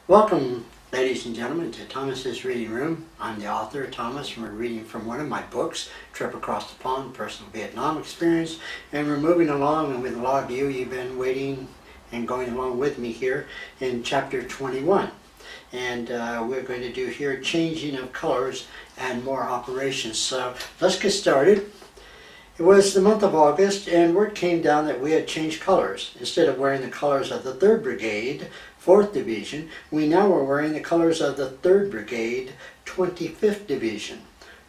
Welcome, ladies and gentlemen, to Thomas's Reading Room. I'm the author, Thomas, and we're reading from one of my books, Trip Across the Pond, Personal Vietnam Experience. And we're moving along, and with a lot of you, you've been waiting and going along with me here in Chapter 21. And we're going to do here changing of colors and more operations. So let's get started. It was the month of August, and word came down that we had changed colors. Instead of wearing the colors of the 3rd Brigade, 4th Division, we now were wearing the colors of the 3rd Brigade, 25th Division.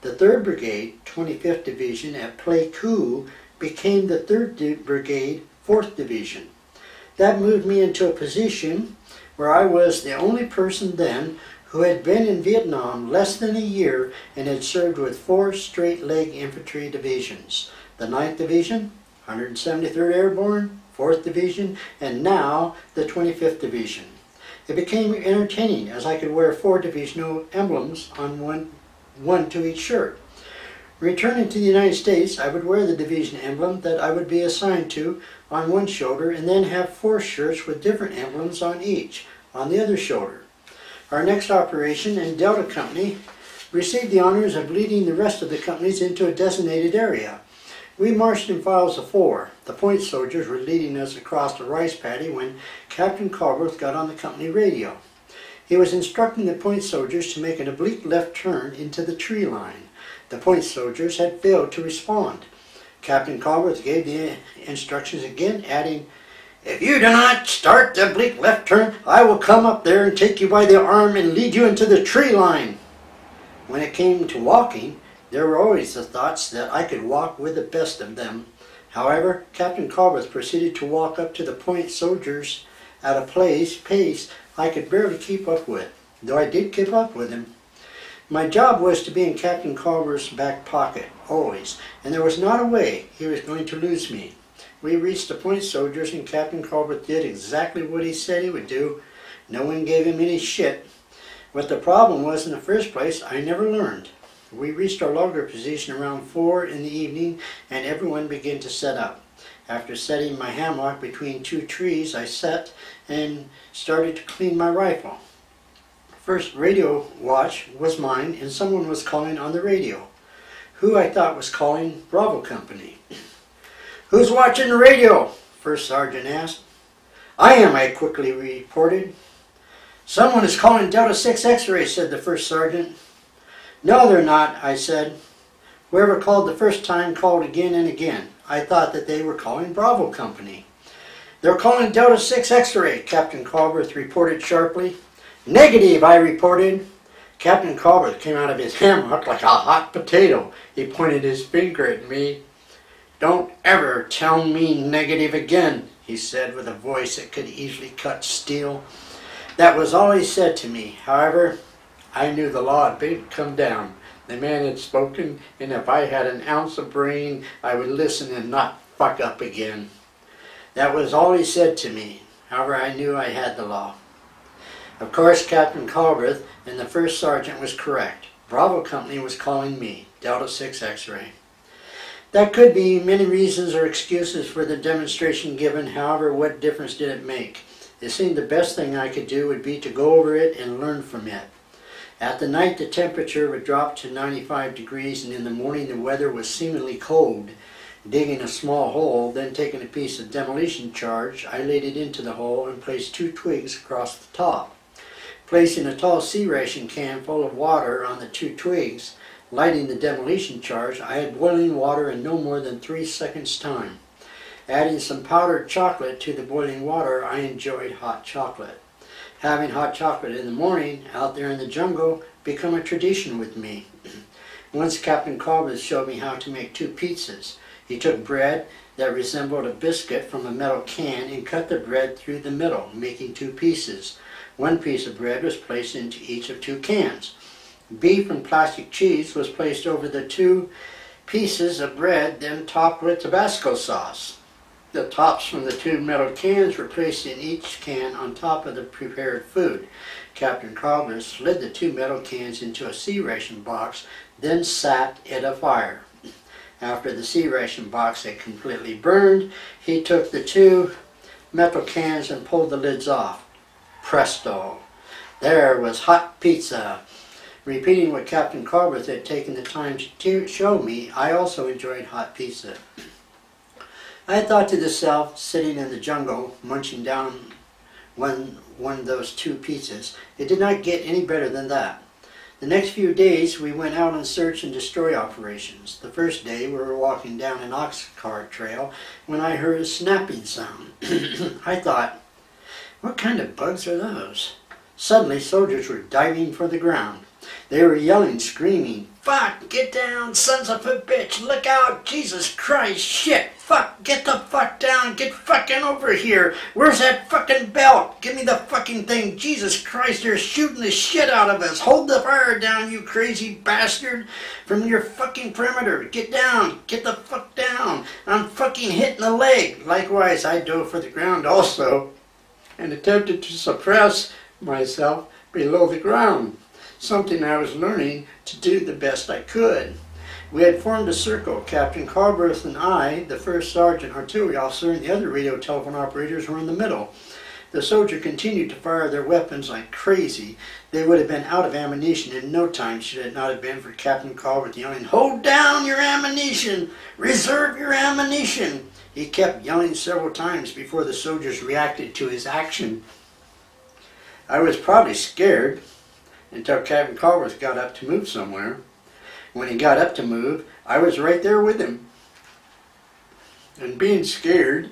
The 3rd Brigade, 25th Division at Pleiku became the 3rd Brigade, 4th Division. That moved me into a position where I was the only person then who had been in Vietnam less than a year and had served with 4 straight-leg infantry divisions. The 9th Division, 173rd Airborne, 4th Division, and now the 25th Division. It became entertaining as I could wear 4 divisional emblems on one to each shirt. Returning to the United States, I would wear the division emblem that I would be assigned to on one shoulder and then have 4 shirts with different emblems on each, on the other shoulder. Our next operation in Delta Company received the honors of leading the rest of the companies into a designated area. We marched in files of 4. The point soldiers were leading us across the rice paddy when Captain Calworth got on the company radio. He was instructing the point soldiers to make an oblique left turn into the tree line. The point soldiers had failed to respond. Captain Calworth gave the instructions again, adding, "If you do not start the oblique left turn, I will come up there and take you by the arm and lead you into the tree line." When it came to walking, there were always the thoughts that I could walk with the best of them. However, Captain Calworth proceeded to walk up to the point soldiers at a pace I could barely keep up with, though I did keep up with him. My job was to be in Captain Calworth's back pocket, always, and there was not a way he was going to lose me. We reached the point soldiers and Captain Calworth did exactly what he said he would do. No one gave him any shit. What the problem was in the first place, I never learned. We reached our logger position around 4 in the evening and everyone began to set up. After setting my hammock between 2 trees, I sat and started to clean my rifle. First radio watch was mine and someone was calling on the radio, who I thought was calling Bravo Company. "Who's watching the radio?" First Sergeant asked. "I am," I quickly reported. "Someone is calling Delta 6 X-ray," said the First Sergeant. "No, they're not," I said. "Whoever called the first time called again and again. I thought that they were calling Bravo Company." "They're calling Delta 6 X-ray," Captain Calworth reported sharply. "Negative," I reported. Captain Calworth came out of his hammock like a hot potato. He pointed his finger at me. "Don't ever tell me negative again," he said with a voice that could easily cut steel. That was all he said to me. However, I knew the law had come down. The man had spoken, and if I had an ounce of brain, I would listen and not fuck up again. That was all he said to me. However, I knew I had the law. Of course, Captain Calworth and the First Sergeant was correct. Bravo Company was calling me, Delta 6 X-ray. That could be many reasons or excuses for the demonstration given. However, what difference did it make? It seemed the best thing I could do would be to go over it and learn from it. At the night, the temperature would drop to 95 degrees, and in the morning the weather was seemingly cold. Digging a small hole, then taking a piece of demolition charge, I laid it into the hole and placed 2 twigs across the top. Placing a tall sea ration can full of water on the 2 twigs, lighting the demolition charge, I had boiling water in no more than 3 seconds' time. Adding some powdered chocolate to the boiling water, I enjoyed hot chocolate. Having hot chocolate in the morning, out there in the jungle, became a tradition with me. Once Captain Calworth showed me how to make 2 pizzas. He took bread that resembled a biscuit from a metal can and cut the bread through the middle, making 2 pieces. 1 piece of bread was placed into each of 2 cans. Beef and plastic cheese was placed over the 2 pieces of bread, then topped with Tabasco sauce. The tops from the 2 metal cans were placed in each can on top of the prepared food. Captain Calworth slid the 2 metal cans into a sea ration box, then sat at a fire. After the sea ration box had completely burned, he took the 2 metal cans and pulled the lids off. Presto! There was hot pizza. Repeating what Captain Carver had taken the time to show me, I also enjoyed hot pizza. I thought to myself, sitting in the jungle, munching down one of those 2 pizzas, it did not get any better than that. The next few days we went out on search and destroy operations. The first day we were walking down an ox cart trail when I heard a snapping sound. I thought, what kind of bugs are those? Suddenly soldiers were diving for the ground. They were yelling, screaming, "Fuck, get down, sons of a bitch, look out, Jesus Christ, shit, fuck, get the fuck down, get fucking over here, where's that fucking belt, give me the fucking thing, Jesus Christ, they're shooting the shit out of us, hold the fire down, you crazy bastard, from your fucking perimeter, get down, get the fuck down, I'm fucking hitting the leg." Likewise, I dove for the ground also, and attempted to suppress myself below the ground. Something I was learning to do the best I could. We had formed a circle. Captain Carberth and I, the first sergeant artillery officer, and the other radio telephone operators were in the middle. The soldier continued to fire their weapons like crazy. They would have been out of ammunition in no time should it not have been for Captain Carberth yelling, "Hold down your ammunition! Reserve your ammunition!" He kept yelling several times before the soldiers reacted to his action. I was probably scared until Captain Carberth got up to move somewhere. When he got up to move, I was right there with him. And being scared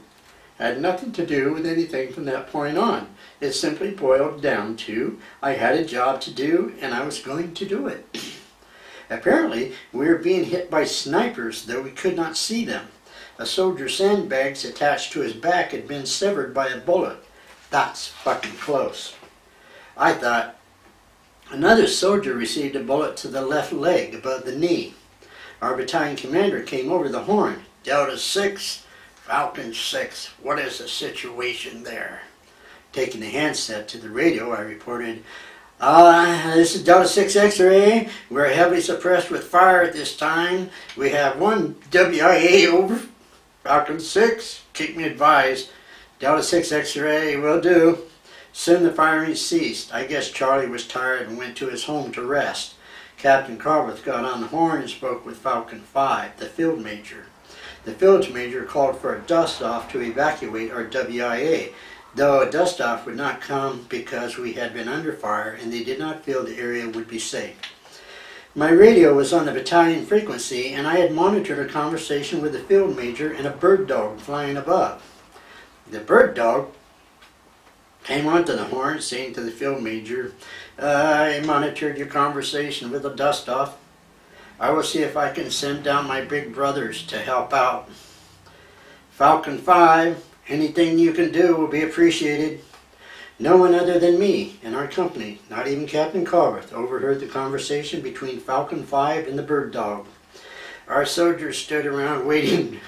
had nothing to do with anything from that point on. It simply boiled down to, I had a job to do and I was going to do it. Apparently, we were being hit by snipers, though we could not see them. A soldier's sandbags attached to his back had been severed by a bullet. That's fucking close. I thought, another soldier received a bullet to the left leg above the knee. Our battalion commander came over the horn. "Delta 6, Falcon 6, what is the situation there?" Taking the handset to the radio, I reported, "This is Delta 6 X-ray. We're heavily suppressed with fire at this time. We have 1 WIA over. Falcon 6, keep me advised. Delta 6 X-ray, will do." Soon the firing ceased. I guess Charlie was tired and went to his home to rest. Captain Carberth got on the horn and spoke with Falcon 5, the field major. The field major called for a dust-off to evacuate our WIA, though a dust-off would not come because we had been under fire and they did not feel the area would be safe. My radio was on the battalion frequency and I had monitored a conversation with the field major and a bird dog flying above. The bird dog came onto the horn, saying to the field major, "I monitored your conversation with the dust-off. I will see if I can send down my big brothers to help out. Falcon 5, anything you can do will be appreciated." No one other than me in our company, not even Captain Carberth, overheard the conversation between Falcon 5 and the bird dog. Our soldiers stood around waiting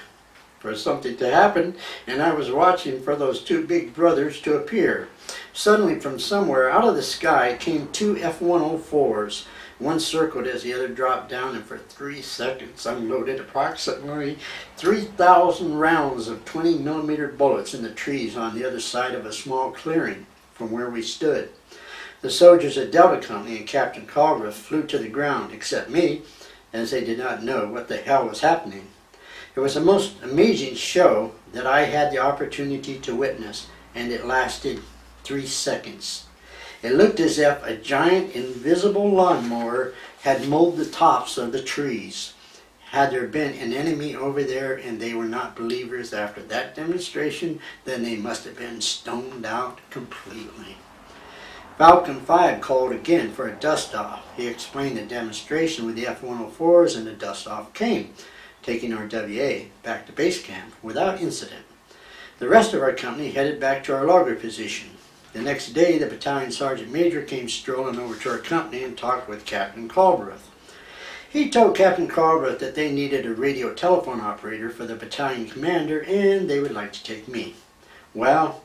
for something to happen, and I was watching for those 2 big brothers to appear. Suddenly from somewhere out of the sky came 2 F-104s. One circled as the other dropped down and for 3 seconds unloaded approximately 3,000 rounds of 20mm bullets in the trees on the other side of a small clearing from where we stood. The soldiers at Delta Company and Captain Carberth flew to the ground, except me, as they did not know what the hell was happening. It was a most amazing show that I had the opportunity to witness, and it lasted 3 seconds. It looked as if a giant invisible lawnmower had mowed the tops of the trees. Had there been an enemy over there and they were not believers after that demonstration, then they must have been stoned out completely. Falcon 5 called again for a dust-off. He explained the demonstration with the F-104s and the dust-off came, taking our WA back to base camp without incident. The rest of our company headed back to our logger position. The next day, the battalion sergeant major came strolling over to our company and talked with Captain Carberth. He told Captain Carberth that they needed a radio telephone operator for the battalion commander and they would like to take me. "Well,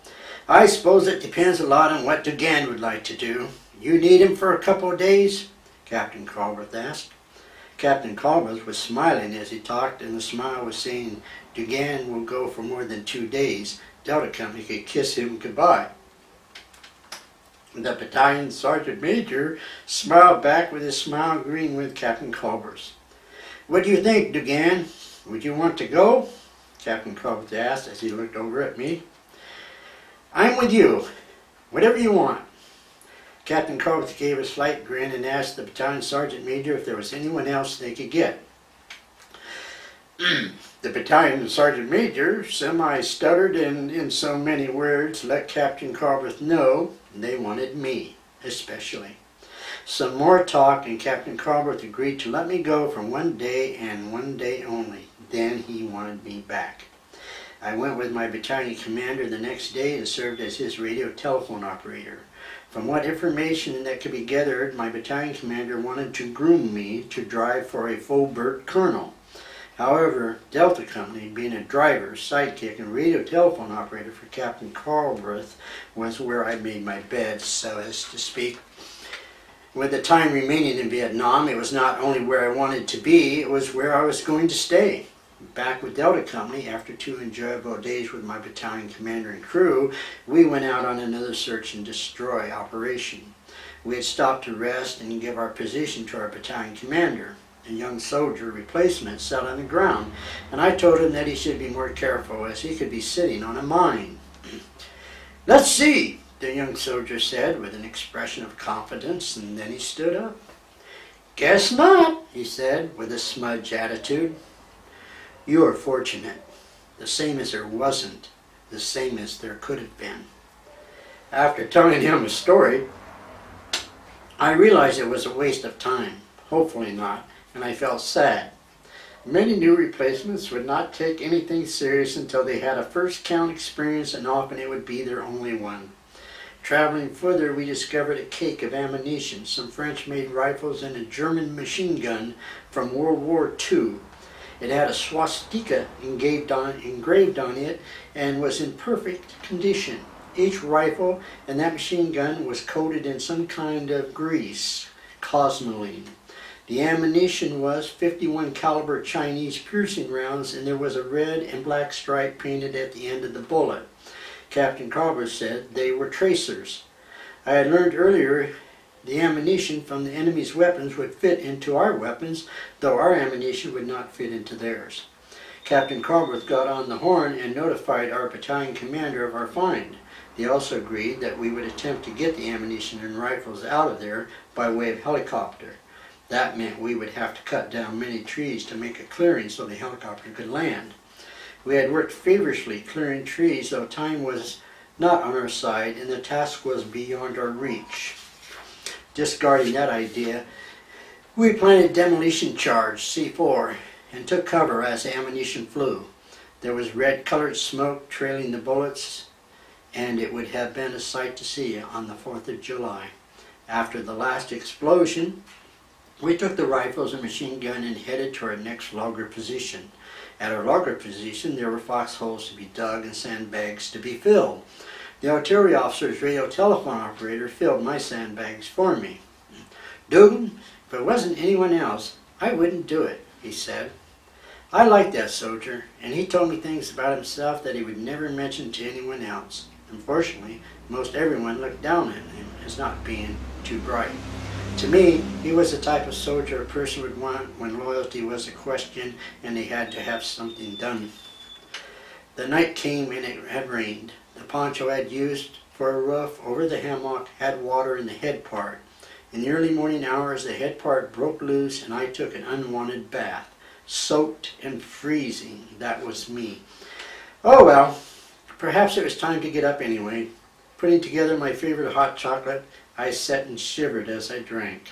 I suppose it depends a lot on what Dugan would like to do. You need him for a couple of days?" Captain Carberth asked. Captain Carberth was smiling as he talked, and the smile was saying, "Dugan will go for more than 2 days. Delta Company could kiss him goodbye." The battalion sergeant major smiled back with his smile agreeing with Captain Culber's. "What do you think, Dugan? Would you want to go?" Captain Culber asked as he looked over at me. "I'm with you. Whatever you want." Captain Culber gave a slight grin and asked the battalion sergeant major if there was anyone else they could get. The battalion sergeant major semi-stuttered and in so many words let Captain Culber know they wanted me, especially. Some more talk and Captain Culber agreed to let me go for 1 day and 1 day only. Then he wanted me back. I went with my battalion commander the next day and served as his radio telephone operator. From what information that could be gathered, my battalion commander wanted to groom me to drive for a full bird colonel. However, Delta Company, being a driver, sidekick, and radio telephone operator for Captain Culberth, was where I made my bed, so as to speak. With the time remaining in Vietnam, it was not only where I wanted to be, it was where I was going to stay. Back with Delta Company, after 2 enjoyable days with my battalion commander and crew, we went out on another search and destroy operation. We had stopped to rest and give our position to our battalion commander. A young soldier replacement sat on the ground, and I told him that he should be more careful as he could be sitting on a mine. "Let's see," the young soldier said with an expression of confidence, and then he stood up. "Guess not," he said with a smudge attitude. "You are fortunate. The same as there wasn't, the same as there could have been." After telling him a story, I realized it was a waste of time. Hopefully not. And I felt sad. Many new replacements would not take anything serious until they had a first count experience, and often it would be their only one. Traveling further, we discovered a cake of ammunition, some French-made rifles, and a German machine gun from World War II. It had a swastika engraved on it and was in perfect condition. Each rifle and that machine gun was coated in some kind of grease, cosmoline. The ammunition was 51 caliber Chinese piercing rounds, and there was a red and black stripe painted at the end of the bullet. Captain Culber said they were tracers. I had learned earlier the ammunition from the enemy's weapons would fit into our weapons, though our ammunition would not fit into theirs. Captain Culber got on the horn and notified our battalion commander of our find. He also agreed that we would attempt to get the ammunition and rifles out of there by way of helicopter. That meant we would have to cut down many trees to make a clearing so the helicopter could land. We had worked feverishly clearing trees, though time was not on our side and the task was beyond our reach. Discarding that idea, we planted demolition charge C4 and took cover as the ammunition flew. There was red-colored smoke trailing the bullets, and it would have been a sight to see on the 4th of July. After the last explosion, we took the rifles and machine gun and headed to our next logger position. At our logger position, there were foxholes to be dug and sandbags to be filled. The artillery officer's radio telephone operator filled my sandbags for me. "Dugan, if it wasn't anyone else, I wouldn't do it," he said. I liked that soldier, and he told me things about himself that he would never mention to anyone else. Unfortunately, most everyone looked down on him as not being too bright. To me, he was the type of soldier a person would want when loyalty was a question and they had to have something done. The night came and it had rained. The poncho I had used for a roof over the hammock had water in the head part. In the early morning hours, the head part broke loose and I took an unwanted bath. Soaked and freezing, that was me. Oh well, perhaps it was time to get up anyway. Putting together my favorite hot chocolate, I sat and shivered as I drank.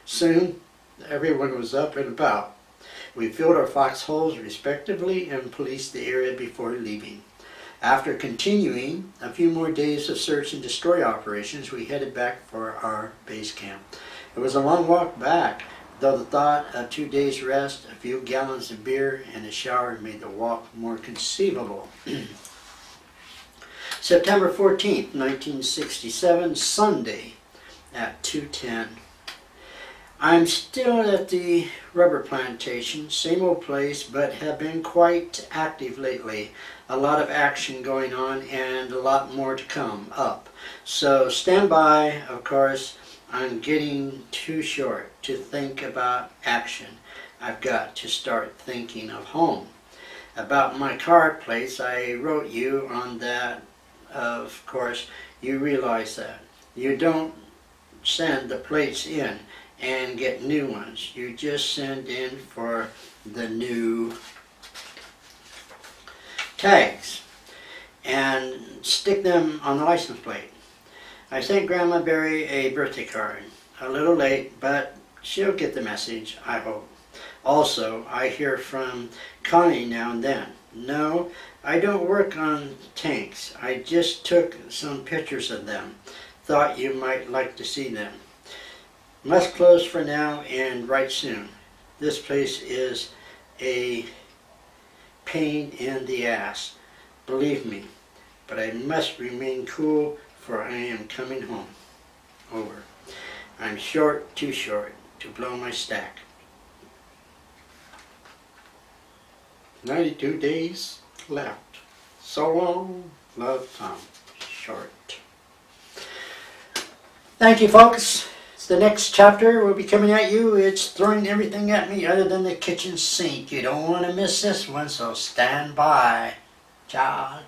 Soon, everyone was up and about. We filled our foxholes respectively and policed the area before leaving. After continuing a few more days of search and destroy operations, we headed back for our base camp. It was a long walk back, though the thought of 2 days' rest, a few gallons of beer, and a shower made the walk more conceivable. September 14th, 1967, Sunday at 2:10. I'm still at the rubber plantation, same old place, but have been quite active lately. a lot of action going on and a lot more to come up. So stand by. Of course, I'm getting too short to think about action. I've got to start thinking of home. About my card plates, I wrote you on that. Of course, you realize that. You don't send the plates in and get new ones. You just send in for the new tags and stick them on the license plate. I sent Grandma Barry a birthday card. A little late, but she'll get the message, I hope. Also, I hear from Connie now and then. No, I don't work on tanks. I just took some pictures of them. Thought you might like to see them. Must close for now and right soon. This place is a pain in the ass, believe me, but I must remain cool, for I am coming home. Over. I'm short, too short, to blow my stack. 92 days left. So long, love, Tom. Short. Thank you, folks. The next chapter will be coming at you. It's throwing everything at me other than the kitchen sink. You don't want to miss this one, so stand by. Ciao.